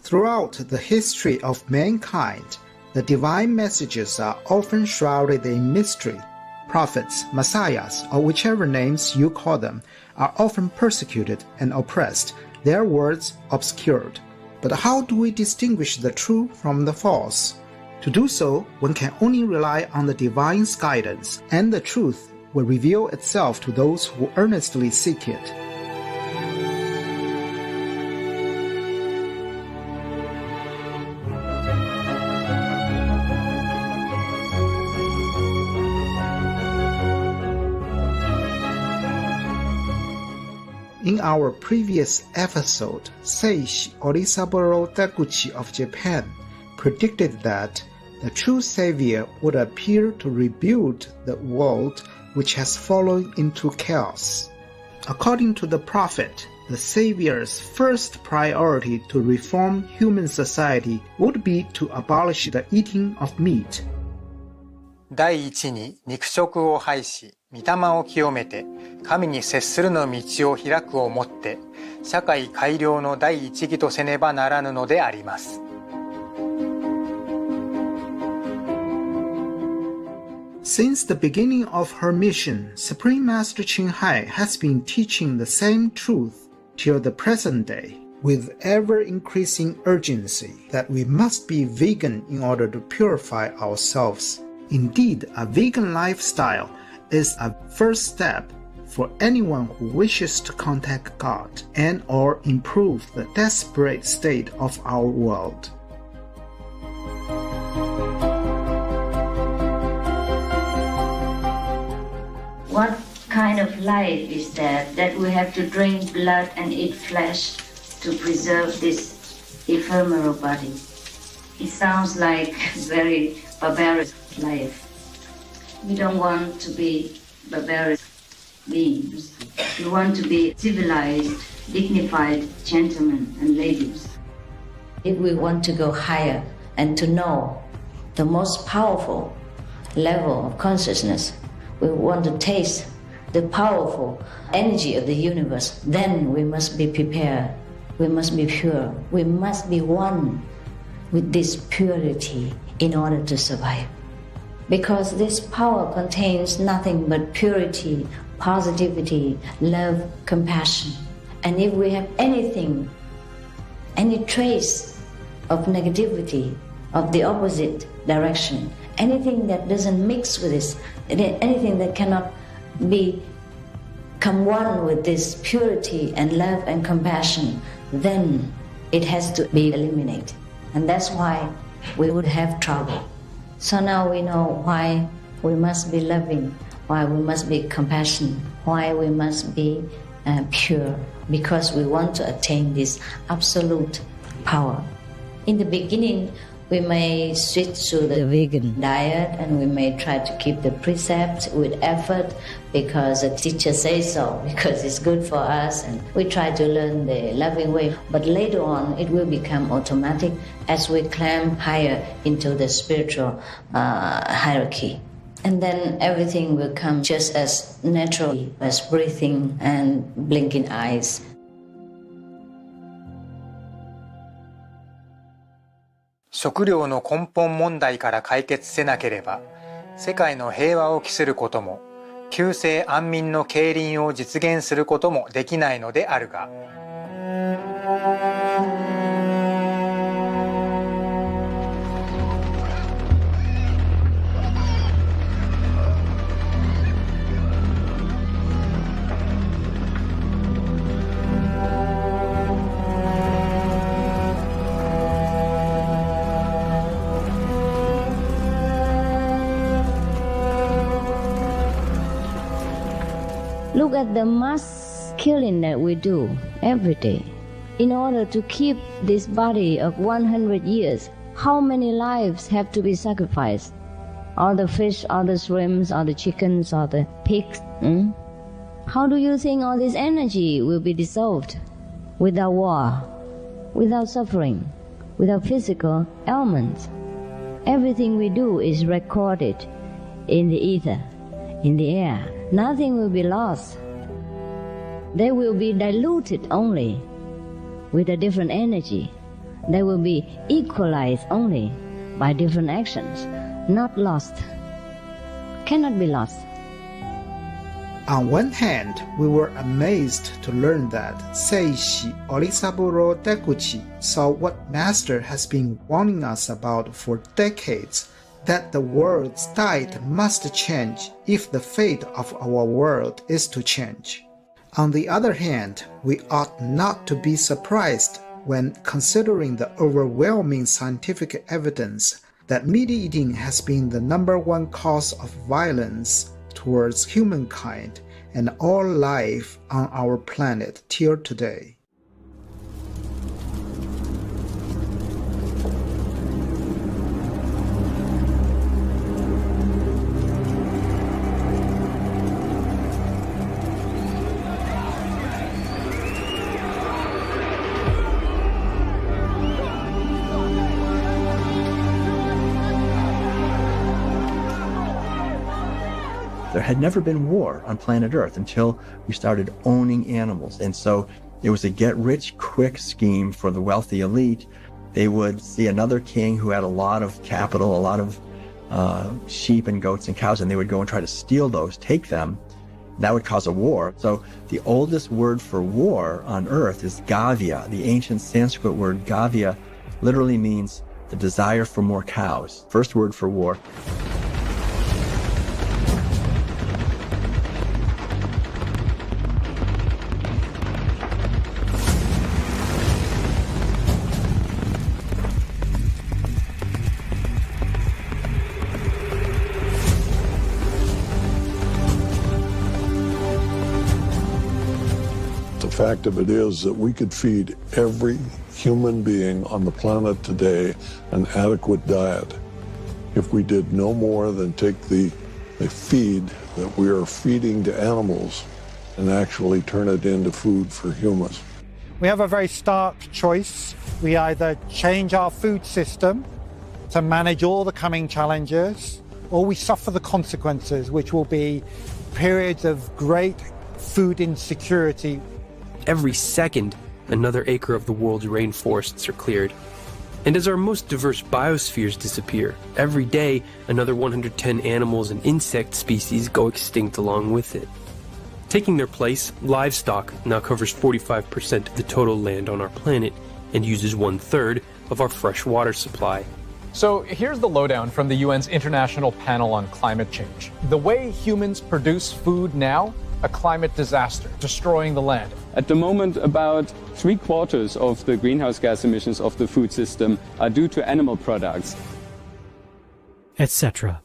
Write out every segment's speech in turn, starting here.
Throughout the history of mankind, the divine messages are often shrouded in mystery. Prophets, messiahs, or whichever names you call them, are often persecuted and oppressed, their words obscured. But how do we distinguish the true from the false? To do so, one can only rely on the divine's guidance, and the truth will reveal itself to those who earnestly seek it. In our previous episode, Seishi Onisaburo Deguchi of Japan predicted that the true savior would appear to rebuild the world which has fallen into chaos. According to the prophet, the savior's first priority to reform human society would be to abolish the eating of meat. 第一に肉食を廃し、御霊を清めて、神に接するの道を開くをもって、社会改良の第一義とせねばならぬのであります。Since the beginning of her mission, Supreme Master Ching Hai has been teaching the same truth till the present day, with ever-increasing urgency that we must be vegan in order to purify ourselves. Indeed, a vegan lifestyle is a first step for anyone who wishes to contact God and or improve the desperate state of our world. What kind of life is that we have to drink blood and eat flesh to preserve this ephemeral body? It sounds like very barbaric life. We don't want to be barbaric beings. We want to be civilized, dignified gentlemen and ladies. If we want to go higher and to know the most powerful level of consciousness, we want to taste the powerful energy of the universe, then we must be prepared. We must be pure. We must be one with this purity in order to survive. Because this power contains nothing but purity, positivity, love, compassion. And if we have anything, any trace of negativity, of the opposite direction, anything that doesn't mix with this, anything that cannot become one with this purity and love and compassion, then it has to be eliminated. And that's why we would have trouble. So now we know why we must be loving, why we must be compassionate, why we must be pure, because we want to attain this absolute power. In the beginning, we may switch to the vegan diet and we may try to keep the precepts with effort because the teacher says so, because it's good for us, and we try to learn the loving way. But later on, it will become automatic as we climb higher into the spiritual hierarchy. And then everything will come just as naturally as breathing and blinking eyes. 食料の根本問題から解決せなければ、世界の平和を期することも、急世安民の経輪を実現することもできないのであるが、Look at the mass killing that we do every day. In order to keep this body of 100 years, how many lives have to be sacrificed? All the fish, all the shrimps, all the chickens, all the pigs. How do you think all this energy will be dissolved without war, without suffering, without physical ailments? Everything we do is recorded in the ether, in the air. Nothing will be lost. They will be diluted only with a different energy. They will be equalized only by different actions, not lost. Cannot be lost. On one hand, we were amazed to learn that Seishi Onisaburo Deguchi saw what Master has been warning us about for decades, that the world's tide must change if the fate of our world is to change. On the other hand, we ought not to be surprised when considering the overwhelming scientific evidence that meat eating has been the #1 cause of violence towards humankind and all life on our planet till today. There had never been war on planet Earth until we started owning animals. And so it was a get-rich-quick scheme for the wealthy elite. They would see another king who had a lot of capital, a lot of sheep and goats and cows, and they would go and try to steal those, take them. That would cause a war. So the oldest word for war on Earth is gavya. The ancient Sanskrit word gavya literally means the desire for more cows. First word for war. The fact of it is that we could feed every human being on the planet today an adequate diet if we did no more than take the feed that we are feeding to animals and actually turn it into food for humans. We have a very stark choice. We either change our food system to manage all the coming challenges, or we suffer the consequences, which will be periods of great food insecurity. Every second, another acre of the world's rainforests are cleared. And as our most diverse biospheres disappear, every day another 110 animals and insect species go extinct along with it. Taking their place, livestock now covers 45% of the total land on our planet and uses 1/3 of our fresh water supply. So here's the lowdown from the UN's International Panel on Climate Change. The way humans produce food now, a climate disaster, destroying the land. At the moment, about 3/4 of the greenhouse gas emissions of the food system are due to animal products, etc.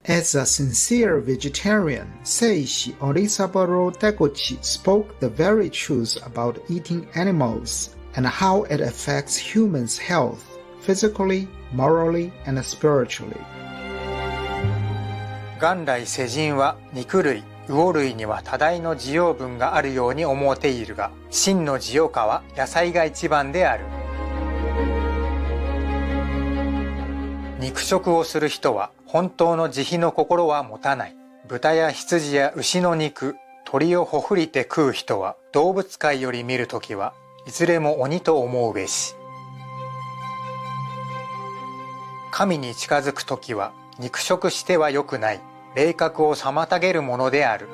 As a sincere vegetarian, Seishi Onisaburo Deguchi spoke the very truth about eating animals and how it affects humans' health, physically, morally, and spiritually. 元来世人は肉類、魚類には多大の需要分があるように思っているが、真の需要価は野菜が一番である。肉食をする人は本当の慈悲の心は持たない。豚や羊や牛の肉、鳥をほふりて食う人は動物界より見るときはいずれも鬼と思うべし。神に近づくときは肉食してはよくない。霊覚を妨げるものである。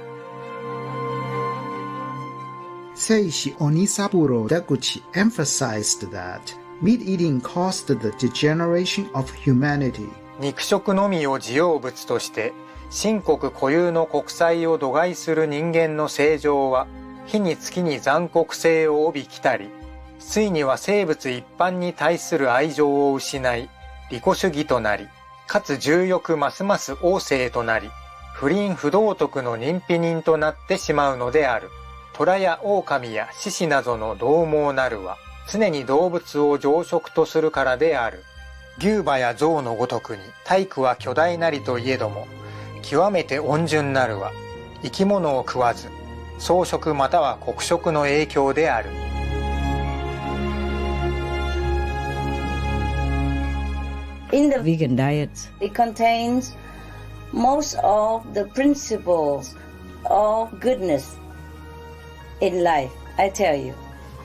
Seishi Onisaburo Deguchi emphasized that meat eating caused the degeneration of humanity. 肉食のみを需要物として神国固有の国際を度外する人間の正常は日に月に残酷性を帯びきたり、ついには生物一般に対する愛情を失い、利己主義となり、かつ重欲ますます旺盛となり、不倫不道徳の人否人となってしまうのである。虎や狼や獅子などの獰猛なるは、常に動物を常食とするからである。牛馬や象のごとくに体躯は巨大なりといえども、極めて温順なるは、生き物を食わず、草食または穀食の影響である。In the vegan diet, it contains most of the principles of goodness in life. I tell you,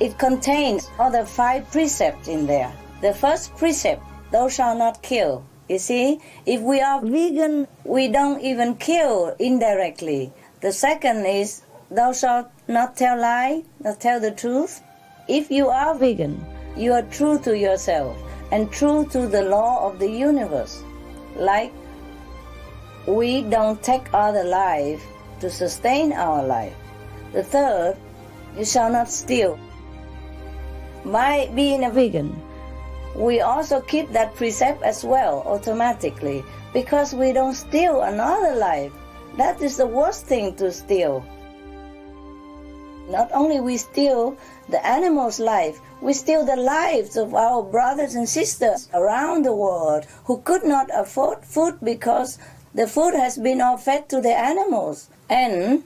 it contains all the 5 precepts in there. The first precept, thou shalt not kill. You see, if we are vegan, we don't even kill indirectly. The second is, thou shalt not tell lie, not tell the truth. If you are vegan, you are true to yourself and true to the law of the universe. Like, we don't take other life to sustain our life. The third, you shall not steal. By being a vegan, we also keep that precept as well automatically, because we don't steal another life. That is the worst thing to steal. Not only we steal the animal's life, we steal the lives of our brothers and sisters around the world who could not afford food because the food has been all fed to the animals. And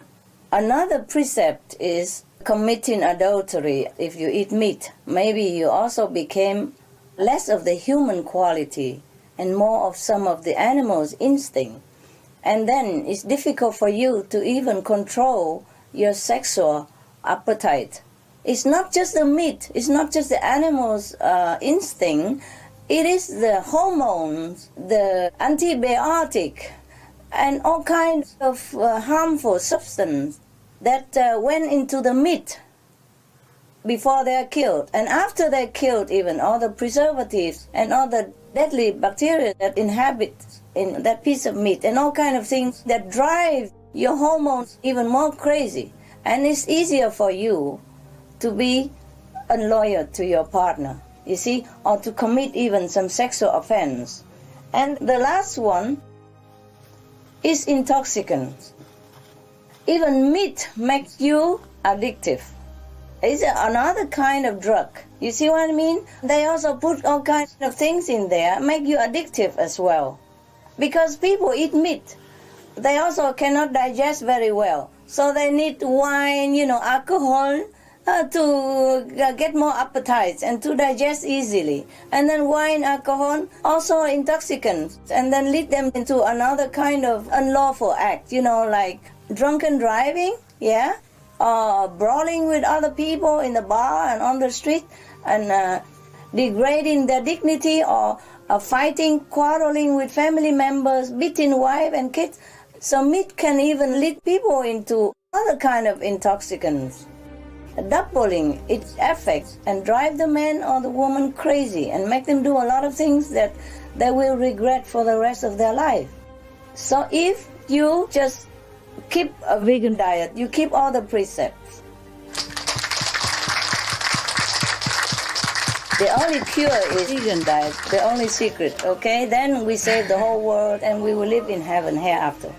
another precept is committing adultery. If you eat meat, maybe you also became less of the human quality and more of some of the animal's instinct. And then it's difficult for you to even control your sexual appetite. It's not just the meat, it's not just the animal's instinct, it is the hormones, the antibiotic, and all kinds of harmful substance that went into the meat before they're killed. And after they're killed, even all the preservatives and all the deadly bacteria that inhabit in that piece of meat and all kinds of things that drive your hormones even more crazy. And it's easier for you to be unloyal to your partner, you see, or to commit even some sexual offense. And the last one is intoxicants. Even meat makes you addictive. It's another kind of drug. You see what I mean? They also put all kinds of things in there, make you addictive as well. Because people eat meat, they also cannot digest very well. So they need wine, alcohol to get more appetites and to digest easily. And then wine, alcohol, also intoxicants, and then lead them into another kind of unlawful act, like drunken driving, yeah? Or brawling with other people in the bar and on the street, and degrading their dignity, or fighting, quarreling with family members, beating wife and kids. So meat can even lead people into other kind of intoxicants, doubling its effects and drive the man or the woman crazy and make them do a lot of things that they will regret for the rest of their life. So if you just keep a vegan diet, you keep all the precepts, the only cure is vegan diet, the only secret, okay? Then we save the whole world and we will live in heaven hereafter.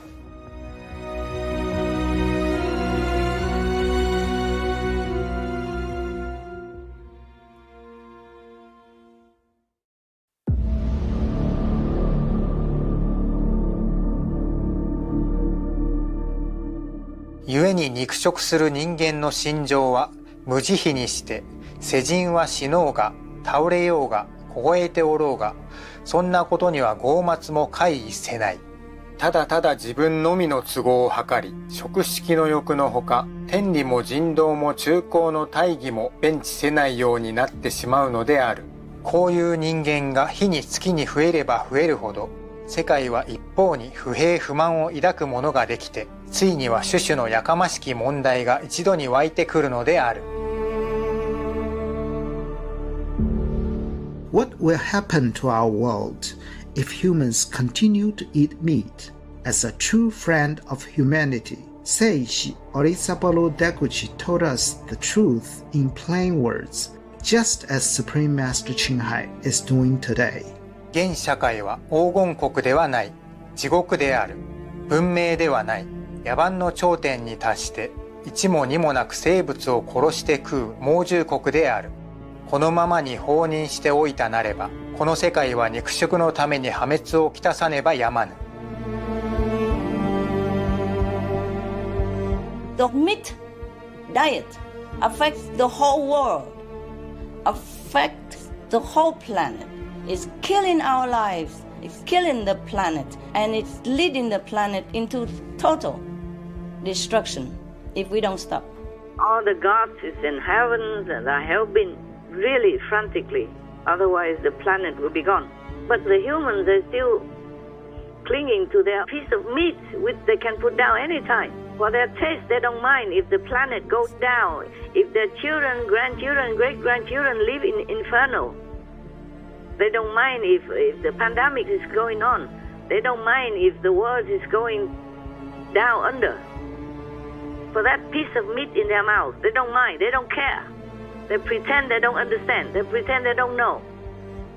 故に肉食する人間の心情は無慈悲にして世人は死のうが倒れようが凍えておろうがそんなことには傲慢も介意せない。ただただ自分のみの都合を図り食色の欲のほか天理も人道も中高の大義も弁知せないようになってしまうのである。こういう人間が日に月に増えれば増えるほど世界は一方に不平不満を抱く者ができてついには種々のやかましき問題が一度に湧いてくるのである。What will happen to our world if humans continue to eat meat? As a true friend of humanity, Seishi Onisaburo Deguchi told us the truth in plain words, just as Supreme Master Qinghai is doing today. 現社会は黄金国ではない、地獄である。文明ではない、野蛮の頂点に達して一も二もなく生物を殺して食う猛獣国である。このままに放任しておいたなれば、この世界は肉食のために破滅をきたさねばやまぬ。The meat diet affects the whole world, affects the whole planet. It's killing our lives, it's killing the planet, and it's leading the planet into total destruction if we don't stop. all the gods is in heavens and are helping really frantically. Otherwise, the planet will be gone. But the humans are still clinging to their piece of meat, which they can put down anytime. For their taste, they don't mind if the planet goes down, if their children, grandchildren, great-grandchildren live in inferno. They don't mind if the pandemic is going on. They don't mind if the world is going down under. For that piece of meat in their mouth, they don't mind, they don't care. They pretend they don't understand, they pretend they don't know.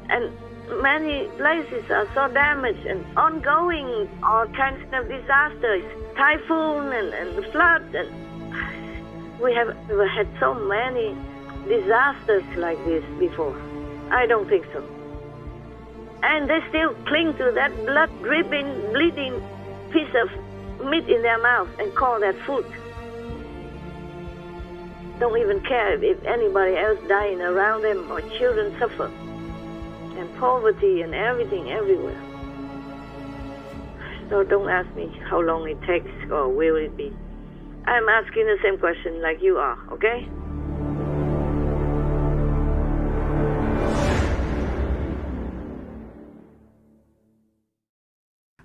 And many places are so damaged and ongoing, all kinds of disasters, typhoon and flood. And we have never had so many disasters like this before. I don't think so. And they still cling to that blood-dripping, bleeding piece of meat in their mouth and call that food. Don't even care if anybody else dying around them or children suffer. And poverty and everything everywhere. So don't ask me how long it takes or will it be. I'm asking the same question like you are, okay?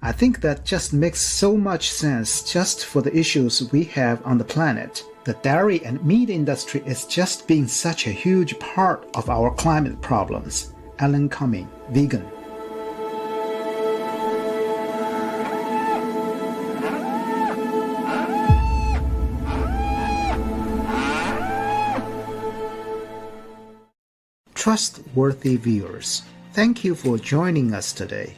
I think that just makes so much sense just for the issues we have on the planet. The dairy and meat industry is just being such a huge part of our climate problems. Alan Cumming, vegan. Trustworthy viewers, thank you for joining us today.